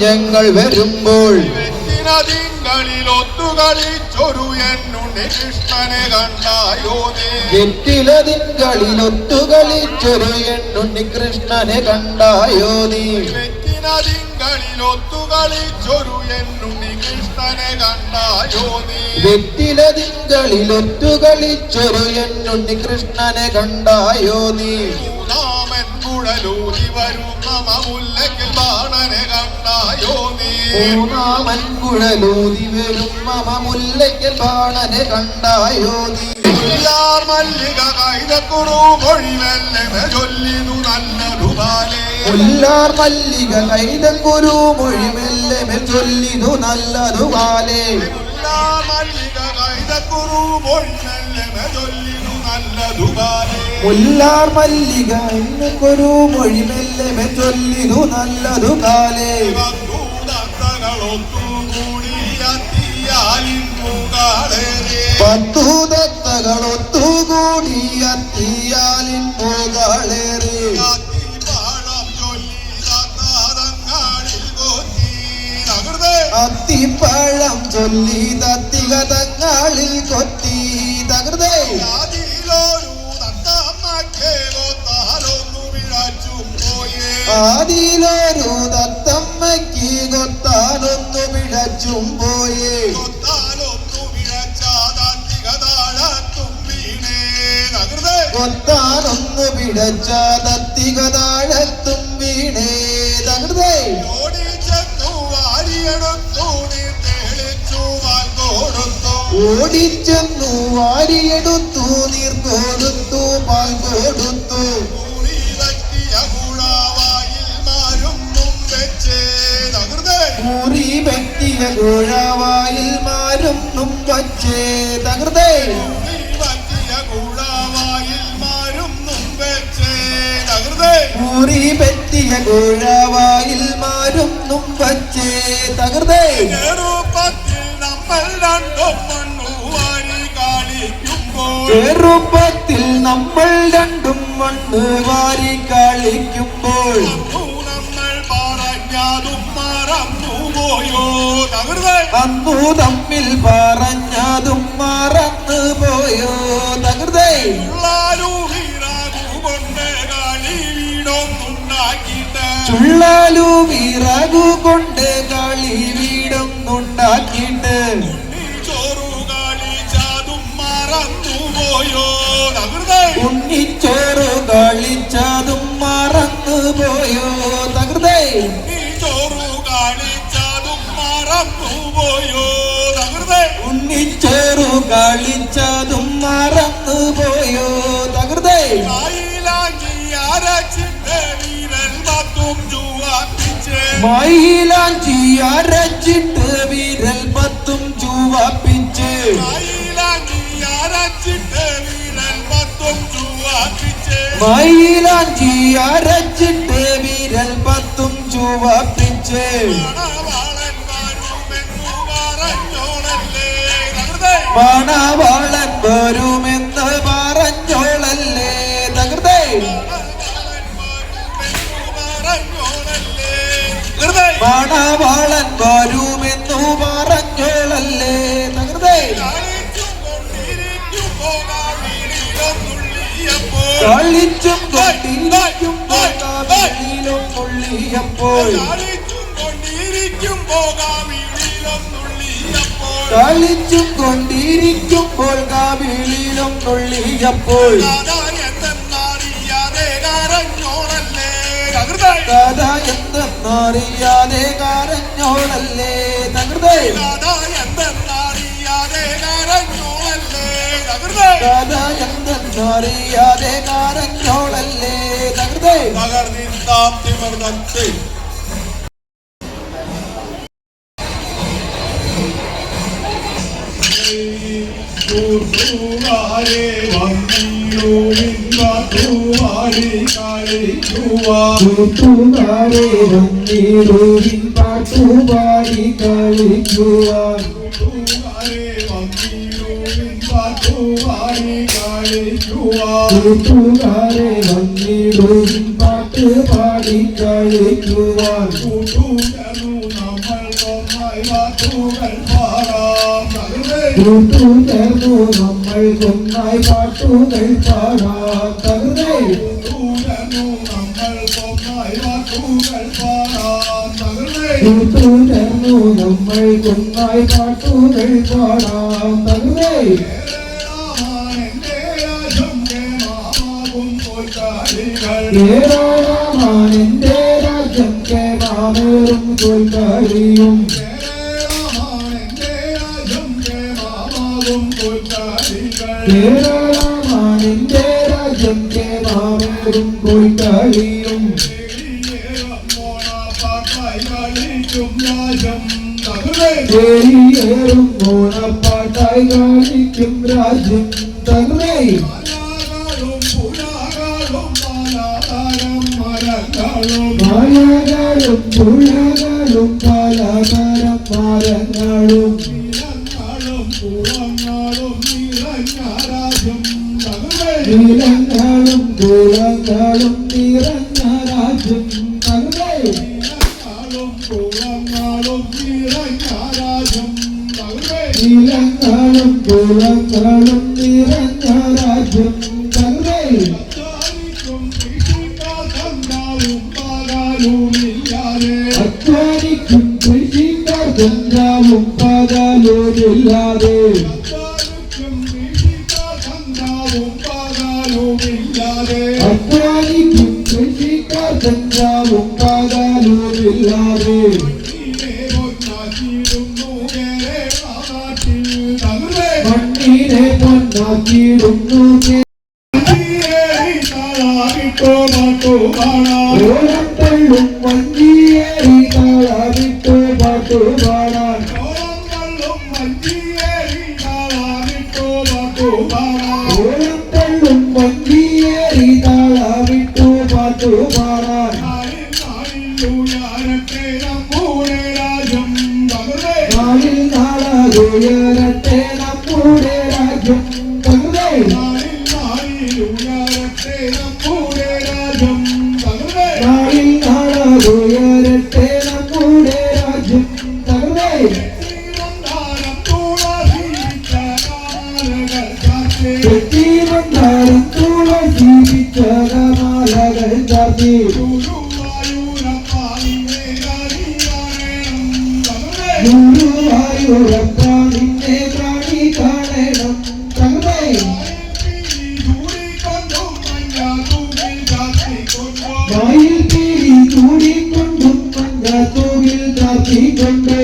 ഞങ്ങൾ വരുമ്പോൾ ഒത്തുകളിച്ചൊരു എന്നുണ്ണി കൃഷ്ണനെ കണ്ടായോ നീ വെറ്റിലതിങ്കളിലൊത്തുകളിച്ചൊരു എന്നുണ്ണി കൃഷ്ണനെ കണ്ടായോ നീ ഒത്തുകളിച്ചൊരു എന്നുണ്ണി കൃഷ്ണനെ കണ്ടായോ നീ വെറ്റിലതിങ്കളിലൊത്തുകളിച്ചൊരു എന്നുണ്ണി കൃഷ്ണനെ കണ്ടായോ നീ മൂന്നാമൻ കുഴലൂതി വരുന്ന മമുല്ലയ്ക്കൽ ബാണനെ കണ്ടായോ നീ മൂന്നാമൻ കുഴലൂതി വരും മമുല്ലയ്ക്കൽ ബാണനെ കണ്ടായോ നീ മുല്ലാർ മല്ലിക കൈതക്കുറു മൊഴിമെല്ലെ ചൊല്ലിതു നല്ലതുപാലേ മുല്ലാർ മല്ലിക കൈതക്കുരു മൊഴിമെല്ലെ ചൊല്ലിതു നല്ലതുപാലേ മുല്ലാർ മല്ലിക കൈതക്കുറു മൊഴിമെല്ലെ ചൊല്ലിതു നല്ലതുപാലേ മുല്ലാർ മല്ലിക എന്നൊരു മൊഴിമെല്ലെ ചൊല്ലിതു നല്ലതുകാലേ പത്തുദത്തകളൊത്തുകൂടി അത്തിയാലിൻ പോകളേറി അത്തിപ്പഴം ചൊല്ലി തത്തികതങ്ങളിൽ കൊത്തി തകൃതേ ആദിയിലൊരു തത്തമ്മയ്ക്ക് കൊത്താനൊന്നു പിഴച്ചും പോയേ കൊത്താനൊന്നു പിഴച്ച തത്തികതാഴത്തും വീണേ തകൃതേ ഓടിച്ചെന്നു വാരിയെടുത്തു നീർ കൊടുത്തു പാൽ കൊടുത്തു മുറി വ്യക്തിയ ഗോഴാവായിൽ മാരും വച്ചേ തകൃതേ മുറി വ്യക്തിയ ഗോഴാവായിൽ മാരും വച്ചേ തകൃതേ ചെറുപ്പത്തിൽ നമ്മൾ രണ്ടും മണ്ണ് വാരി കളിക്കുമ്പോൾ അന്നു തമ്മിൽ പറഞ്ഞതും മറന്നു പോയോ തകൃതേ ചുള്ളാലു വിറകു കൊണ്ട് കളി വീടൊന്നുണ്ടാക്കിയിട്ട് ഉണ്ണിച്ചോറ് കളിച്ചതും മറന്നു പോയോ തകൃതേ ഉണ്ണിച്ചോറ് കളിച്ചതും മറന്നു പോയോ തകൃതേ മയിലാഞ്ചി അരച്ചിട്ട് വിരൽ പത്തും ചുവപ്പിച്ച് മയിലാഞ്ചി അരച്ചിട്ട് വിരൽ പത്തും ചുവപ്പിച്ച് മണവാളൻ വരുമെന്ന് പറഞ്ഞോളല്ലേ തകൃതേ മണവാളൻ വരുമെന്നു പറഞ്ഞോളല്ലേ തകൃതേ കളിച്ചും കൊണ്ടിരിക്കുമ്പോൾ കളിച്ചും കൊണ്ടിരിക്കുമ്പോൾ കാവിളിലും നുള്ളിയപ്പോൾ കഥ എന്തെന്നറിയാതെ കരഞ്ഞോളല്ലേ തകൃതേ കഥ എന്തെന്നറിയാതെ കരഞ്ഞോളല്ലേ തകൃതേ കൂട്ടുകാരെ വന്നിടുവിൻ പാട്ടുപാടി കളിക്കുവാൻ കൂട്ടുകാരെ വന്നിടുവിൻ പാട്ടുപാടി കളിക്കുവാൻ കൂട്ടുചേർന്നു നമ്മൾ കൊന്നായി പാട്ടുകൾ പാടാം തകർന്നേ കൂട്ടുചേർന്നു നമ്മൾ കൊന്നായി പാട്ടുകൾ പാടാം തകർന്നേ കേരളമാണെന്റെ രാജ്യം കേമാമേറും കോൽക്കളിയും കേരളമാണെന്റെ രാജ്യം കേമാമേറും കോൽക്കളിയും കേറിയേറും ഓണപ്പാട്ടായി കളിക്കും രാജ്യം തകർന്നേ മലകളും പുഴകളും പലതരം മരങ്ങളും നിലങ്ങളും കുളങ്ങളും നിറഞ്ഞ രാജ്യം തകർന്നേ നിലങ്ങളും കുളങ്ങളും നിറഞ്ഞ രാജ്യം തകർന്നേ അധ്വാനിക്കും കൃഷിക്കാർ ഗംഗാവും പകലൂരില്ലാതെ അധ്വാനിക്കും കൃഷിക്കാർ ഗംഗാവും പകലൂരില്ലാതെ മണ്ണിനെ പൊന്നാക്കിയിടുന്നു ഓരത്തള്ളും വഞ്ചിയേറി താളാവിട്ടു പാട്ടു പാടാൻ ഓരത്തള്ളും വഞ്ചിയേറി താളാവിട്ടു പാട്ടു പാടാൻ നാളിൽ നാളാതുയരട്ടെ നമ്മുടെ രാജ്യം തകർന്നേ നാളിൽ നാളാതുയരട്ടെ നമ്മുടെ രാജ്യം തകർന്നേ ചെത്തിവന്നാലും തുളസീപിച്ച മാലകൾ ചാർത്തി ഗുരുവായൂരപ്പ നിന്നെ കാണി കാണണം തകർന്നേ വായിൽ പീലി ചൂടിക്കൊണ്ടും മഞ്ഞത്തൂവിൽ ചാർത്തിക്കൊണ്ട്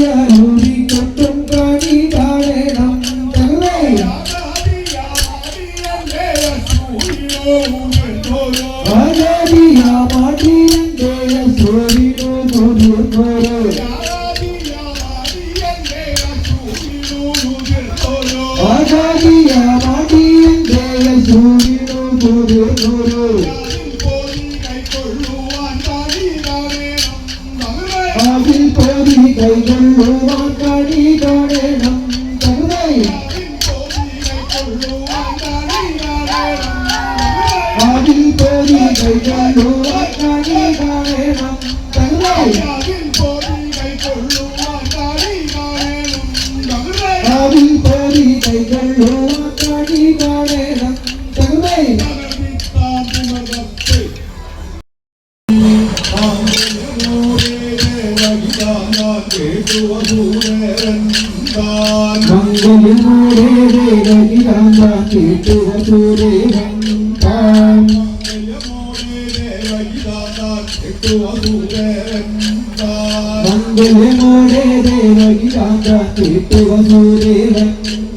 മാടിത്തൂഴൂരിക്കൊട്ടും കാണി കാണണം തകർന്നേ ആചാരിയ മാടിയന്റെ സൂര്യനോ സൂര്യനോരോ ആചാരിയ മാടിയന്റെ സൂര്യനോ സൂര്യനോരോ അതിൽ പോതി കൈകൊള്ളുവാൻ കാണി കാണണം തകർന്നേ അതിൽ പോതി കൈകൊള്ളുവാൻ കാണി കാണണം തകർന്നേ അതിൽ പോതി കൈകൊള്ളുവാൻ കാണി കാണണം തകർന്നേ മംഗളമൂരേ ദേവകിരാന്ത കേട്ടുവസൂരേ താം മംഗളമൂരേ ദേവകിരാന്ത കേട്ടുവസൂരേ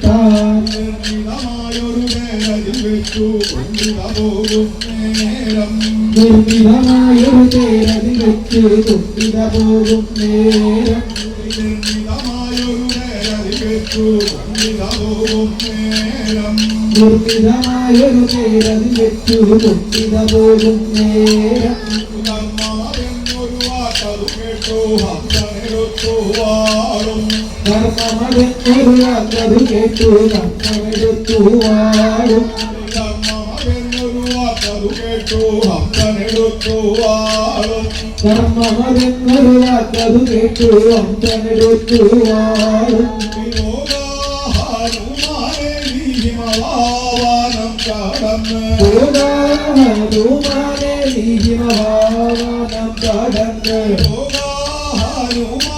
താം നിർമ്മിതമായൊരു തേരതിൽ വെച്ച് തുമ്പിത പോകും നേരം നിർമ്മിതമായൊരു തേരതിൽ വെച്ചു തുമ്പിത പോകും നേരം ധർമ്മമതെന്നൊരു വാക്കതു കേട്ടു കർമ്മമെടുത്തു വാഴും കർമ്മമതെന്നൊരു വാക്കതു കേട്ടു അന്തനെടുത്തു വാഴും ഹനുമാനം കടന്ന് ഹനുമാനെ നീഹിമവാനം കടന്ന് ഹനുമാ